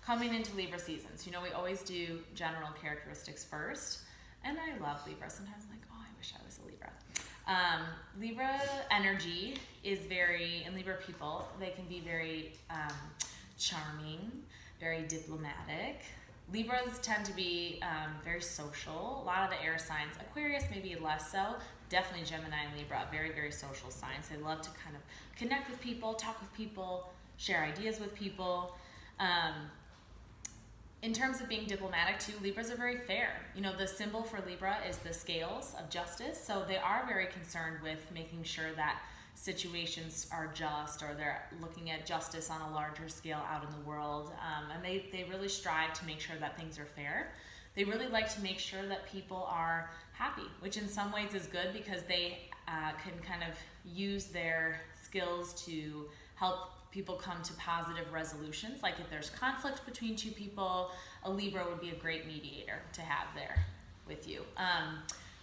coming into Libra seasons, you know, we always do general characteristics first. And I love Libra. Sometimes I'm like, oh, I wish I was a Libra. Libra energy is very, and Libra people, they can be very charming, very diplomatic. Libras tend to be very social. A lot of the air signs, Aquarius maybe less so, definitely Gemini and Libra, very, very social signs. They love to kind of connect with people, talk with people, share ideas with people. In terms of being diplomatic too, Libras are very fair. You know, the symbol for Libra is the scales of justice, so they are very concerned with making sure that situations are just, or they're looking at justice on a larger scale out in the world, and they really strive to make sure that things are fair. They really like to make sure that people are happy, which in some ways is good because they can kind of use their skills to help people come to positive resolutions. Like if there's conflict between two people, a Libra would be a great mediator to have there with you.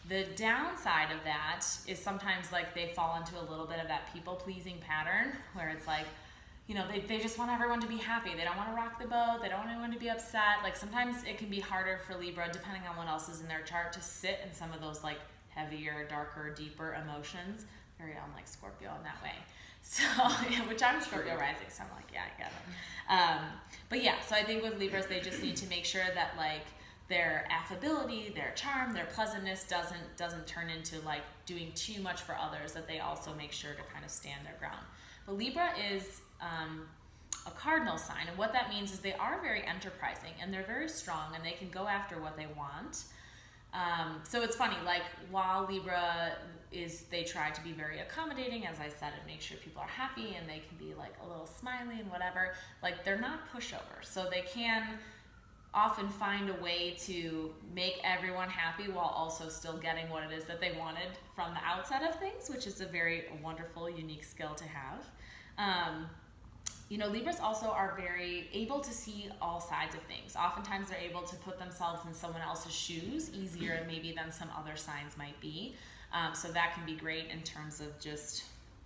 The downside of that is sometimes like they fall into a little bit of that people-pleasing pattern where it's like, you know, they just want everyone to be happy. They don't want to rock the boat. They don't want anyone to be upset. Like sometimes it can be harder for Libra, depending on what else is in their chart, to sit in some of those like heavier, darker, deeper emotions. Very unlike Scorpio in that way. So, which I'm Scorpio rising, so I'm like, yeah, I get it. But yeah, so I think with Libras, they just need to make sure that like their affability, their charm, their pleasantness doesn't turn into like doing too much for others, that they also make sure to kind of stand their ground. But Libra is a cardinal sign, and what that means is they are very enterprising, and they're very strong, and they can go after what they want. So it's funny, like while Libra they try to be very accommodating, as I said, and make sure people are happy and they can be like a little smiley and whatever, like they're not pushovers. So they can often find a way to make everyone happy while also still getting what it is that they wanted from the outset of things, which is a very wonderful, unique skill to have. You know, Libras also are very able to see all sides of things. Oftentimes they're able to put themselves in someone else's shoes easier maybe than some other signs might be. So that can be great in terms of just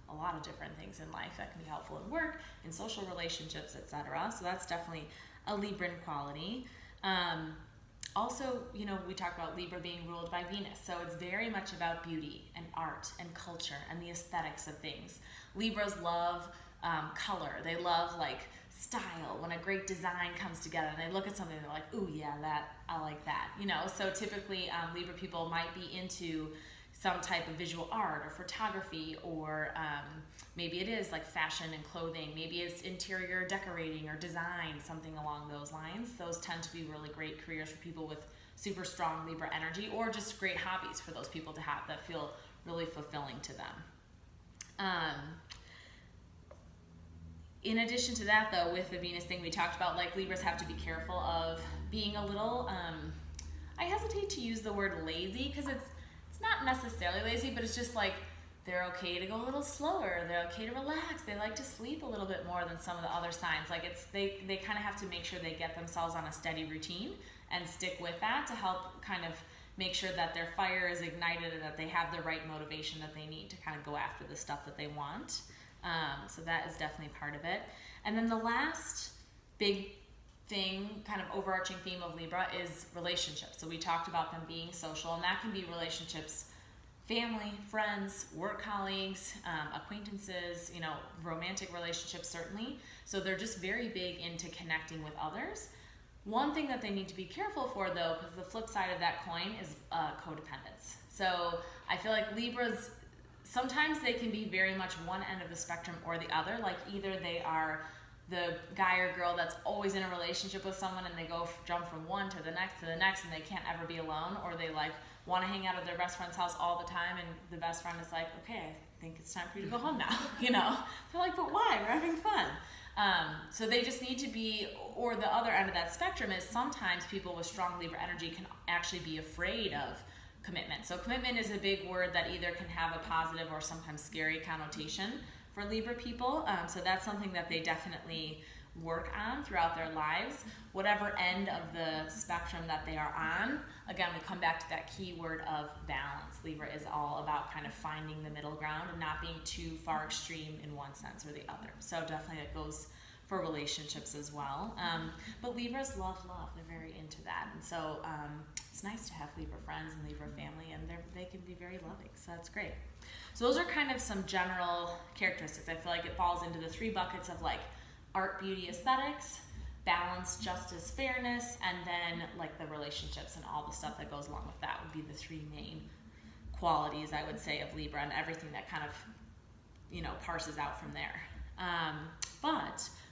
a lot of different things in life. That can be helpful in work, in social relationships, etc. So that's definitely a Libran quality. Also, you know, we talk about Libra being ruled by Venus. So it's very much about beauty and art and culture and the aesthetics of things. Libras love color. They love like style. When a great design comes together and they look at something, they're like, ooh, yeah, I like that. You know, so typically Libra people might be into some type of visual art or photography, or maybe it is like fashion and clothing. Maybe it's interior decorating or design, something along those lines. Those tend to be really great careers for people with super strong Libra energy, or just great hobbies for those people to have that feel really fulfilling to them. In addition to that, though, with the Venus thing we talked about, like Libras have to be careful of being a little, I hesitate to use the word lazy, because it's not necessarily lazy, but it's just like they're okay to go a little slower, they're okay to relax, they like to sleep a little bit more than some of the other signs. Like they kind of have to make sure they get themselves on a steady routine and stick with that to help kind of make sure that their fire is ignited and that they have the right motivation that they need to kind of go after the stuff that they want. So that is definitely part of it. And then the last big thing, kind of overarching theme of Libra, is relationships. So we talked about them being social, and that can be relationships, family, friends, work colleagues, acquaintances, you know, romantic relationships certainly. So they're just very big into connecting with others. One thing that they need to be careful for, though, because the flip side of that coin is codependence. So I feel like Libras, sometimes they can be very much one end of the spectrum or the other. Like either they are the guy or girl that's always in a relationship with someone and they jump from one to the next and they can't ever be alone, or they like want to hang out at their best friend's house all the time and the best friend is like, okay, I think it's time for you to go home now. You know, they're like, but why? We're having fun. So they just need to be, or the other end of that spectrum is sometimes people with strong Libra energy can actually be afraid of commitment. So commitment is a big word that either can have a positive or sometimes scary connotation for Libra people. So that's something that they definitely work on throughout their lives. Whatever end of the spectrum that they are on, again, we come back to that key word of balance. Libra is all about kind of finding the middle ground and not being too far extreme in one sense or the other. So definitely it goes for relationships as well. But Libras love love. They're very into that. And so it's nice to have Libra friends and Libra family, and they can be very loving. So that's great. So those are kind of some general characteristics. I feel like it falls into the 3 buckets of like art, beauty, aesthetics, balance, justice, fairness, and then like the relationships and all the stuff that goes along with that would be the 3 main qualities, I would say, of Libra, and everything that kind of, parses out from there.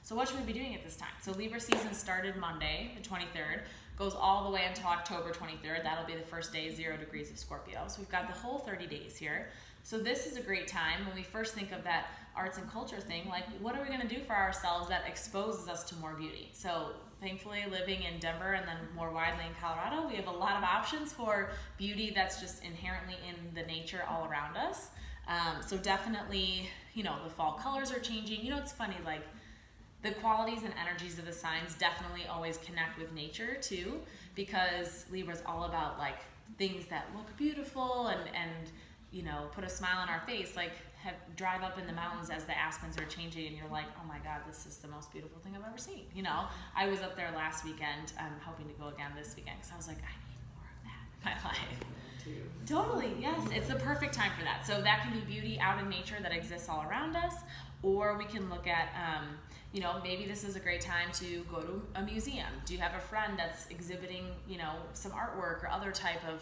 So what should we be doing at this time? So Libra season started Monday, the 23rd, goes all the way until October 23rd. That'll be the first day, 0 degrees of Scorpio. So we've got the whole 30 days here. So this is a great time when we first think of that arts and culture thing, like what are we gonna do for ourselves that exposes us to more beauty? So thankfully, living in Denver and then more widely in Colorado, we have a lot of options for beauty that's just inherently in the nature all around us. So definitely, the fall colors are changing. It's funny, like the qualities and energies of the signs definitely always connect with nature too, because Libra's all about like things that look beautiful and put a smile on our face, like drive up in the mountains as the aspens are changing and you're like, oh my God, this is the most beautiful thing I've ever seen. I was up there last weekend. I'm hoping to go again this weekend because I was like, I need more of that in my life. Totally, yes. It's the perfect time for that. So that can be beauty out in nature that exists all around us, or we can look at, maybe this is a great time to go to a museum. Do you have a friend that's exhibiting, some artwork or other type of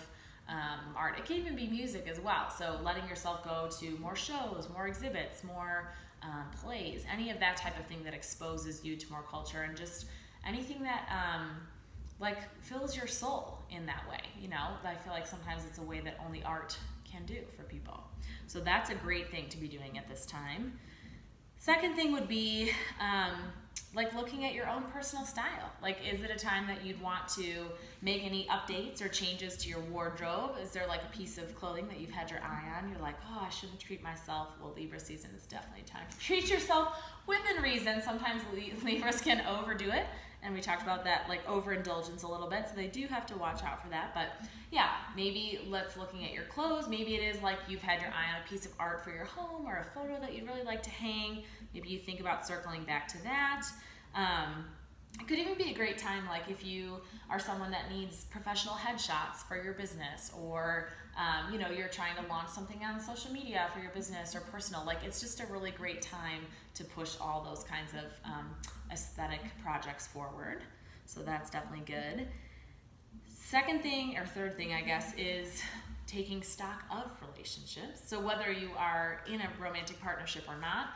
art? It can even be music as well. So letting yourself go to more shows, more exhibits, more plays, any of that type of thing that exposes you to more culture, and just anything that fills your soul in that way. I feel like sometimes it's a way that only art can do for people. So that's a great thing to be doing at this time. Second thing would be looking at your own personal style. Like, is it a time that you'd want to make any updates or changes to your wardrobe? Is there like a piece of clothing that you've had your eye on? You're like, oh, I shouldn't treat myself. Well, Libra season is definitely time to treat yourself within reason. Sometimes Libras can overdo it. And we talked about that, like overindulgence a little bit. So they do have to watch out for that. But yeah, maybe let's looking at your clothes. Maybe it is like you've had your eye on a piece of art for your home or a photo that you'd really like to hang. Maybe you think about circling back to that. It could even be a great time, like if you are someone that needs professional headshots for your business, or you're trying to launch something on social media for your business or personal. Like, it's just a really great time to push all those kinds of aesthetic projects forward. So that's definitely good. Second thing, or third thing, I guess, is taking stock of relationships. So whether you are in a romantic partnership or not,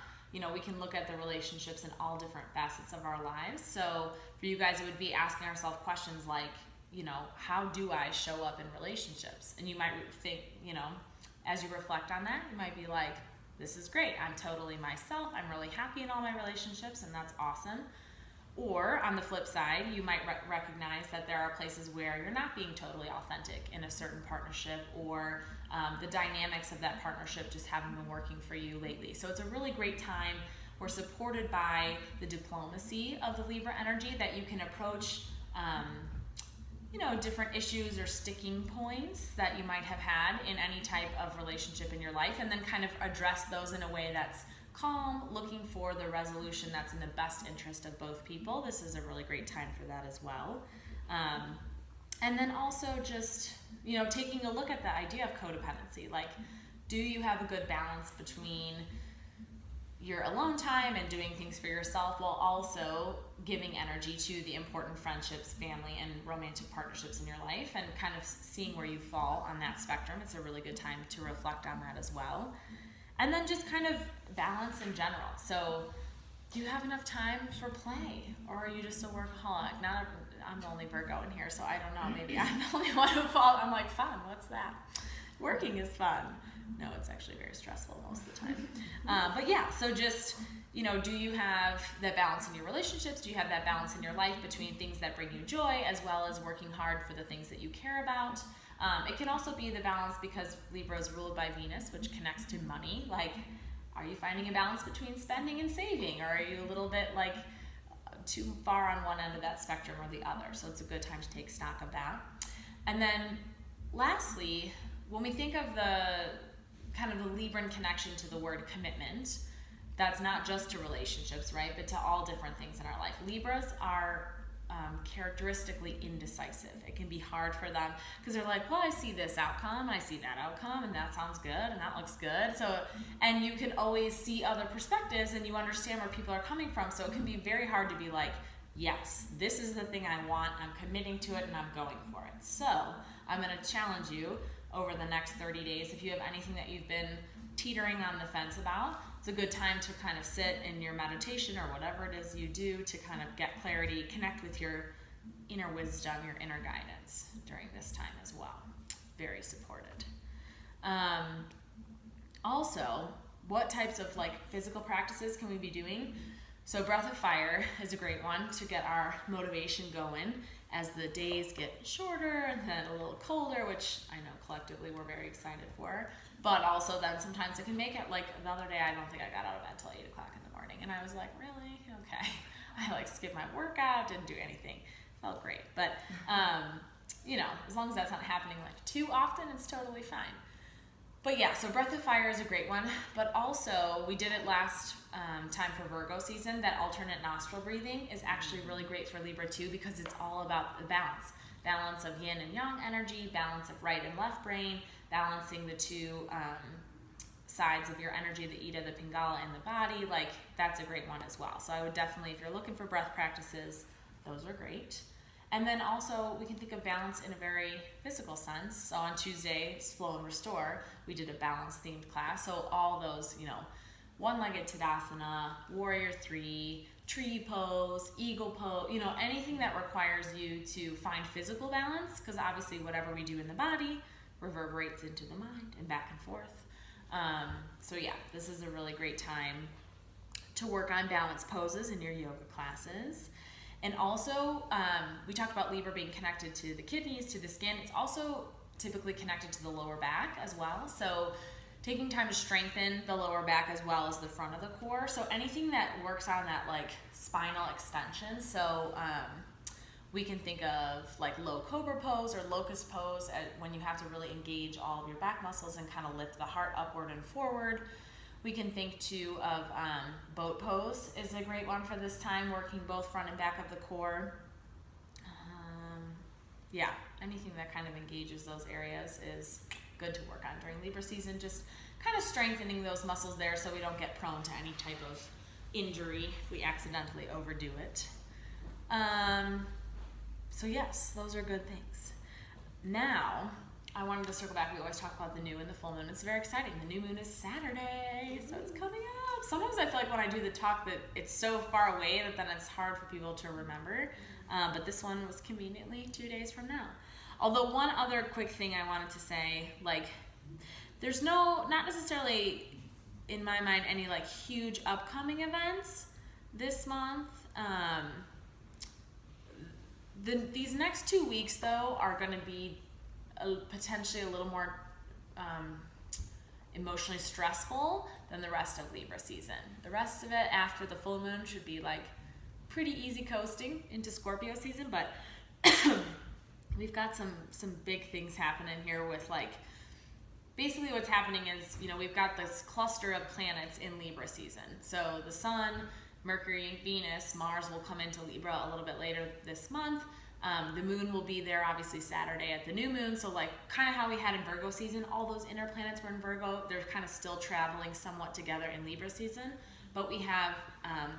we can look at the relationships in all different facets of our lives. So for you guys, it would be asking ourselves questions like, how do I show up in relationships? And you might think, as you reflect on that, you might be like, this is great. I'm totally myself. I'm really happy in all my relationships, and that's awesome. Or on the flip side, you might recognize that there are places where you're not being totally authentic in a certain partnership, or the dynamics of that partnership just haven't been working for you lately. So it's a really great time. We're supported by the diplomacy of the Libra energy that you can approach different issues or sticking points that you might have had in any type of relationship in your life, and then kind of address those in a way that's calm, looking for the resolution that's in the best interest of both people. This is a really great time for that as well. And then also just, taking a look at the idea of codependency. Like, do you have a good balance between your alone time and doing things for yourself while also giving energy to the important friendships, family, and romantic partnerships in your life, and kind of seeing where you fall on that spectrum? It's a really good time to reflect on that as well. And then just kind of balance in general. So do you have enough time for play, or are you just a workaholic? I'm the only Virgo in here, so I don't know. Maybe I'm the only one who falls. I'm like, fun, what's that? Working is fun. No, it's actually very stressful most of the time. But yeah, so just, do you have that balance in your relationships? Do you have that balance in your life between things that bring you joy as well as working hard for the things that you care about? It can also be the balance because Libra is ruled by Venus, which connects to money. Like, are you finding a balance between spending and saving? Or are you a little bit like too far on one end of that spectrum or the other? So it's a good time to take stock of that. And then lastly, when we think of the kind of the Libran connection to the word commitment, that's not just to relationships, right? But to all different things in our life. Libras are characteristically indecisive. It can be hard for them because they're like, well, I see this outcome, I see that outcome, and that sounds good, and that looks good. So, and you can always see other perspectives, and you understand where people are coming from. So it can be very hard to be like, yes, this is the thing I want, I'm committing to it, and I'm going for it. So I'm going to challenge you over the next 30 days. If you have anything that you've been teetering on the fence about, it's a good time to kind of sit in your meditation or whatever it is you do to kind of get clarity, connect with your inner wisdom, your inner guidance during this time as well. Very supported. Also, what types of like physical practices can we be doing? So breath of fire is a great one to get our motivation going as the days get shorter and then a little colder, which I know collectively we're very excited for. But also then sometimes it can make it, like the other day I don't think I got out of bed till 8 o'clock in the morning. And I was like, really? Okay. I like skipped my workout, didn't do anything. Felt great. But, you know, as long as that's not happening like too often, it's totally fine. But yeah, so breath of fire is a great one. But also we did it last time for Virgo season. That alternate nostril breathing is actually really great for Libra too, because it's all about the balance. Balance of yin and yang energy, balance of right and left brain, balancing the two sides of your energy, the Ida, the Pingala, and the body. Like, that's a great one as well. So I would definitely, if you're looking for breath practices, those are great. And then also we can think of balance in a very physical sense. So on Tuesday's Flow and Restore, we did a balance themed class. So all those, you know, one-legged Tadasana, Warrior 3, tree pose, eagle pose, you know, anything that requires you to find physical balance, because obviously whatever we do in the body reverberates into the mind and back and forth. So yeah, this is a really great time to work on balance poses in your yoga classes. And also, we talked about Libra being connected to the kidneys, to the skin. It's also typically connected to the lower back as well. So taking time to strengthen the lower back as well as the front of the core. So anything that works on that like spinal extension. So we can think of like low cobra pose or locust pose when you have to really engage all of your back muscles and kind of lift the heart upward and forward. We can think too of boat pose is a great one for this time, working both front and back of the core. Yeah, anything that kind of engages those areas is good to work on during Libra season. Just kind of strengthening those muscles there so we don't get prone to any type of injury if we accidentally overdo it. So yes, those are good things. Now, I wanted to circle back. We always talk about the new and the full moon. It's very exciting. The new moon is Saturday, so it's coming up. Sometimes I feel like when I do the talk that it's so far away that then it's hard for people to remember. But this one was conveniently 2 days from now. Although one other quick thing I wanted to say, like, there's not necessarily, in my mind, any like huge upcoming events this month. These next 2 weeks, though, are going to be potentially a little more emotionally stressful than the rest of Libra season. The rest of it after the full moon should be like pretty easy coasting into Scorpio season, but we've got some big things happening here with like, basically what's happening is, you know, we've got this cluster of planets in Libra season. So the Sun, Mercury, Venus, Mars will come into Libra a little bit later this month. The moon will be there obviously Saturday at the new moon. So like kind of how we had in Virgo season, all those inner planets were in Virgo. They're kind of still traveling somewhat together in Libra season. But we have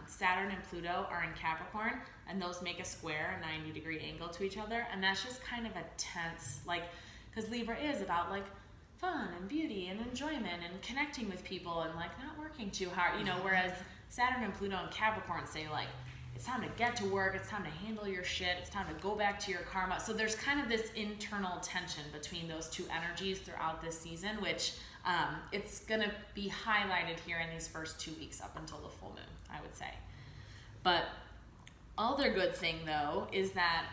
Saturn and Pluto are in Capricorn, and those make a square, a 90-degree angle to each other. And that's just kind of a tense, like, because Libra is about like fun and beauty and enjoyment and connecting with people and like not working too hard, you know, whereas Saturn and Pluto and Capricorn say like, it's time to get to work, it's time to handle your shit, it's time to go back to your karma. So there's kind of this internal tension between those two energies throughout this season, which it's going to be highlighted here in these first 2 weeks up until the full moon, I would say. But other good thing, though, is that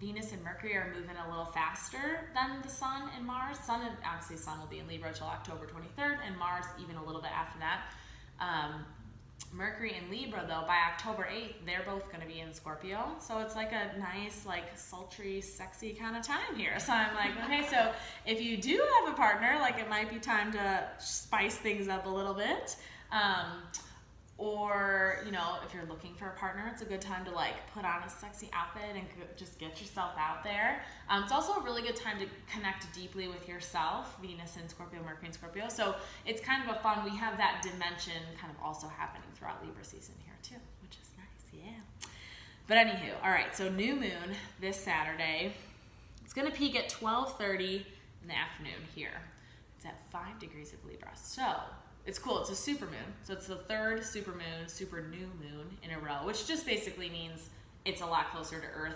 Venus and Mercury are moving a little faster than the Sun and Mars. Obviously, Sun will be in Libra till October 23rd, and Mars even a little bit after that. Mercury and Libra, though, by October 8th, they're both going to be in Scorpio. So it's like a nice, like, sultry, sexy kind of time here. So I'm like, okay, so if you do have a partner, like, it might be time to spice things up a little bit. Or, you know, if you're looking for a partner, it's a good time to like put on a sexy outfit and just get yourself out there. It's also a really good time to connect deeply with yourself, Venus in Scorpio, Mercury in Scorpio. So it's kind of a fun, we have that dimension kind of also happening throughout Libra season here too, which is nice, yeah. But anywho, all right, so new moon this Saturday. It's gonna peak at 12:30 in the afternoon here. It's at 5 degrees of Libra. So it's cool, it's a super moon. So it's the third super new moon in a row, which just basically means it's a lot closer to Earth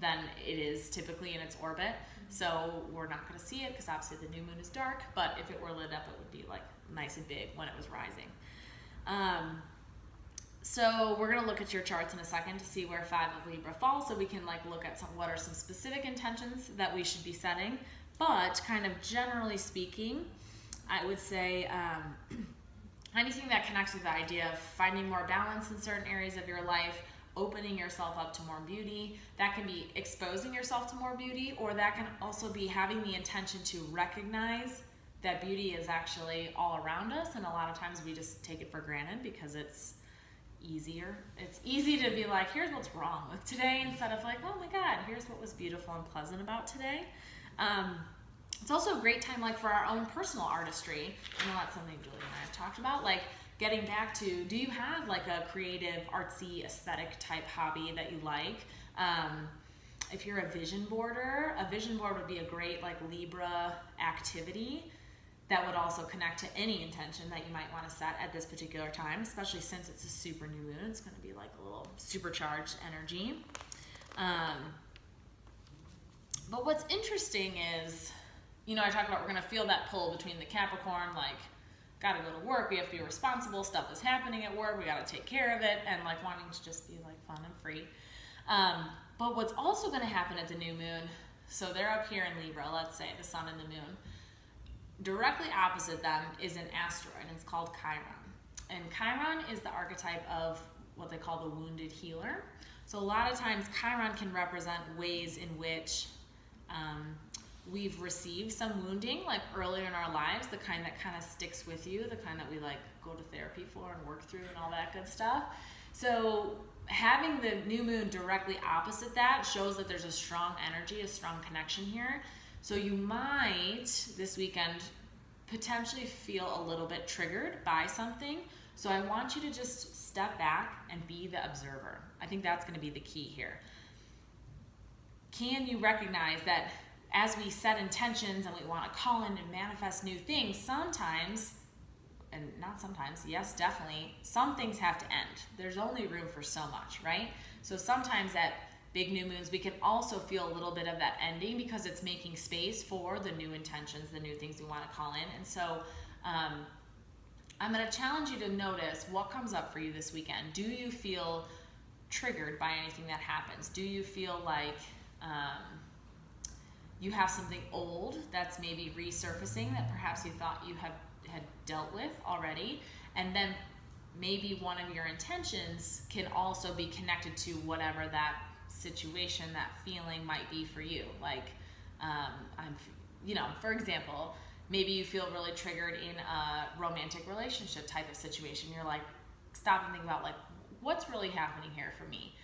than it is typically in its orbit. So we're not gonna see it because obviously the new moon is dark, but if it were lit up, it would be like nice and big when it was rising. So we're gonna look at your charts in a second to see where 5 of Libra falls, so we can like look at what are some specific intentions that we should be setting. But kind of generally speaking, I would say anything that connects with the idea of finding more balance in certain areas of your life, opening yourself up to more beauty. That can be exposing yourself to more beauty, or that can also be having the intention to recognize that beauty is actually all around us, and a lot of times we just take it for granted because it's easier. It's easy to be like, here's what's wrong with today, instead of like, oh my God, here's what was beautiful and pleasant about today. It's also a great time like for our own personal artistry. I know that's something Julie and I have talked about, like getting back to, do you have like a creative, artsy, aesthetic type hobby that you like? If you're a vision boarder, a vision board would be a great like Libra activity that would also connect to any intention that you might want to set at this particular time, especially since it's a super new moon. It's going to be like a little supercharged energy. But what's interesting is, you know, I talked about we're going to feel that pull between the Capricorn, like, got to go to work, we have to be responsible, stuff is happening at work, we got to take care of it, and like wanting to just be like fun and free. But what's also going to happen at the new moon, so they're up here in Libra, let's say, the sun and the moon. Directly opposite them is an asteroid, and it's called Chiron. And Chiron is the archetype of what they call the wounded healer. So a lot of times Chiron can represent ways in which we've received some wounding, like earlier in our lives, the kind that kind of sticks with you, the kind that we like go to therapy for and work through and all that good stuff. So having the new moon directly opposite that shows that there's a strong energy, a strong connection here. So you might, this weekend, potentially feel a little bit triggered by something. So I want you to just step back and be the observer. I think that's going to be the key here. Can you recognize that as we set intentions and we want to call in and manifest new things, sometimes, and not sometimes, yes, definitely, some things have to end. There's only room for so much, right? So sometimes at big new moons, we can also feel a little bit of that ending because it's making space for the new intentions, the new things we want to call in. And so I'm going to challenge you to notice what comes up for you this weekend. Do you feel triggered by anything that happens? Do you feel like you have something old that's maybe resurfacing that perhaps you thought you had dealt with already? And then maybe one of your intentions can also be connected to whatever that situation, that feeling might be for you. Like, for example, maybe you feel really triggered in a romantic relationship type of situation. You're like, stop and think about like, what's really happening here for me?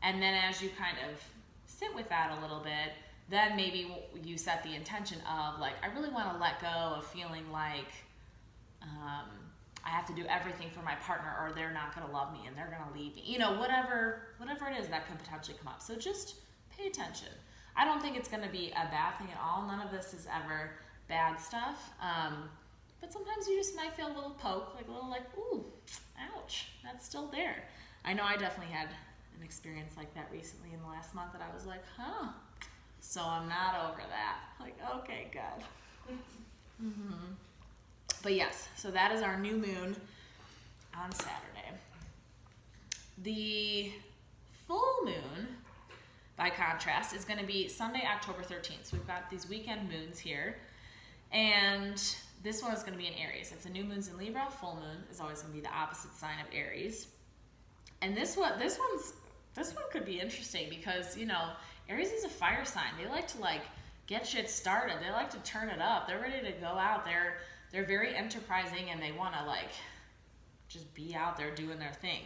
And then as you kind of sit with that a little bit, then maybe you set the intention of like, I really want to let go of feeling like I have to do everything for my partner or they're not going to love me and they're going to leave me. You know, whatever it is that could potentially come up. So just pay attention. I don't think it's going to be a bad thing at all. None of this is ever bad stuff. But sometimes you just might feel a little poke, like a little like, ooh, ouch, that's still there. I know I definitely had an experience like that recently in the last month that I was like, huh. So I'm not over that. Like, okay, good. Mm-hmm. But yes, so that is our new moon on Saturday. The full moon, by contrast, is going to be Sunday, October 13th. So we've got these weekend moons here. And this one is going to be in Aries. If the new moon's in Libra, full moon is always going to be the opposite sign of Aries. And this one could be interesting because, you know, Aries is a fire sign. They like to like get shit started. They like to turn it up. They're ready to go out. They're very enterprising and they want to like just be be out there doing their thing.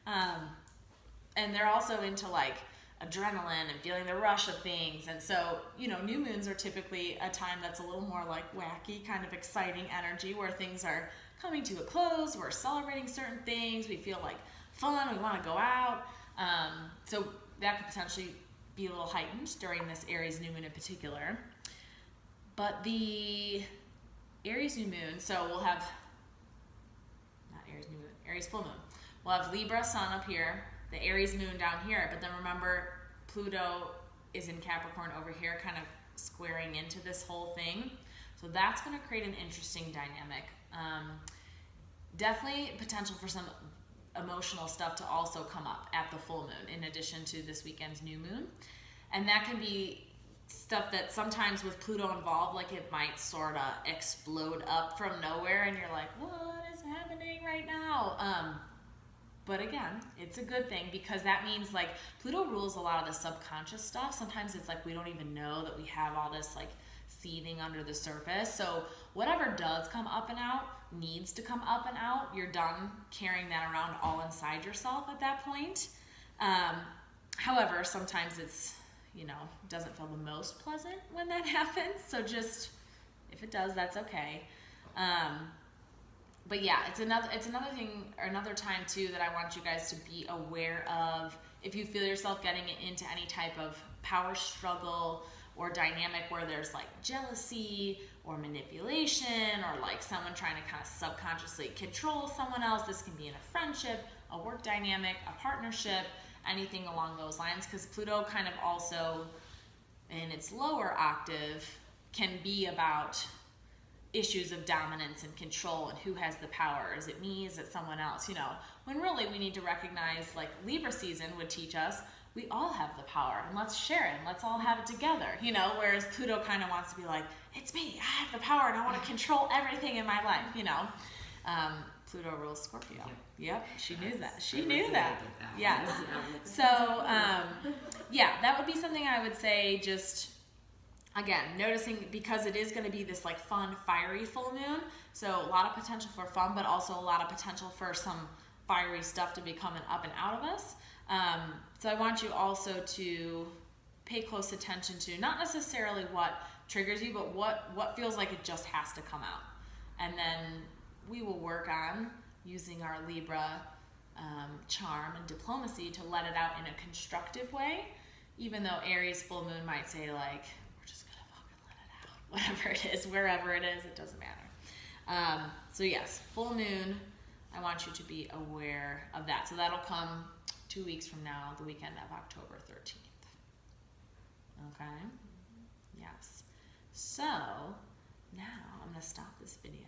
And they're also into like adrenaline and feeling the rush of things. And so, you know, new moons are typically a time that's a little more like wacky, kind of exciting energy where things are coming to a close, we're celebrating certain things, we feel like fun, we want to go out. So that could potentially be a little heightened during this Aries new moon in particular. But the Aries new moon, so we'll have, not Aries new moon, Aries full moon. We'll have Libra sun up here, the Aries moon down here, but then remember Pluto is in Capricorn over here, kind of squaring into this whole thing. So that's going to create an interesting dynamic. Definitely potential for some emotional stuff to also come up at the full moon in addition to this weekend's new moon. And that can be stuff that sometimes with Pluto involved, like it might sort of explode up from nowhere and you're like, what is happening right now? But again, it's a good thing because that means like Pluto rules a lot of the subconscious stuff. Sometimes it's like we don't even know that we have all this like seething under the surface. So whatever does come up and out needs to come up and out. You're done carrying that around all inside yourself at that point. However, sometimes it's, you know, doesn't feel the most pleasant when that happens. So just, if it does, that's okay. But yeah, it's another thing, or another time too, that I want you guys to be aware of. If you feel yourself getting into any type of power struggle or dynamic where there's like jealousy or manipulation or like someone trying to kind of subconsciously control someone else, this can be in a friendship, a work dynamic, a partnership, anything along those lines, because Pluto kind of also in its lower octave can be about issues of dominance and control and who has the power. Is it me? Is it someone else? You know, when really we need to recognize, like Libra season would teach us, we all have the power and let's share it and let's all have it together, you know, whereas Pluto kind of wants to be like, it's me, I have the power and I want to control everything in my life, you know. Pluto rules Scorpio. Yep, she knew that. She knew that. Yes. So, yeah, that would be something I would say, just again, noticing, because it is going to be this like fun, fiery full moon. So a lot of potential for fun, but also a lot of potential for some fiery stuff to be coming up and out of us. So I want you also to pay close attention to not necessarily what triggers you, but what feels like it just has to come out. And then we will work on using our Libra charm and diplomacy to let it out in a constructive way, even though Aries full moon might say like, we're just gonna fucking let it out, whatever it is, wherever it is, it doesn't matter. So yes, full moon, I want you to be aware of that. So that'll come 2 weeks from now, the weekend of October 13th. Okay? Yes. So now I'm gonna stop this video.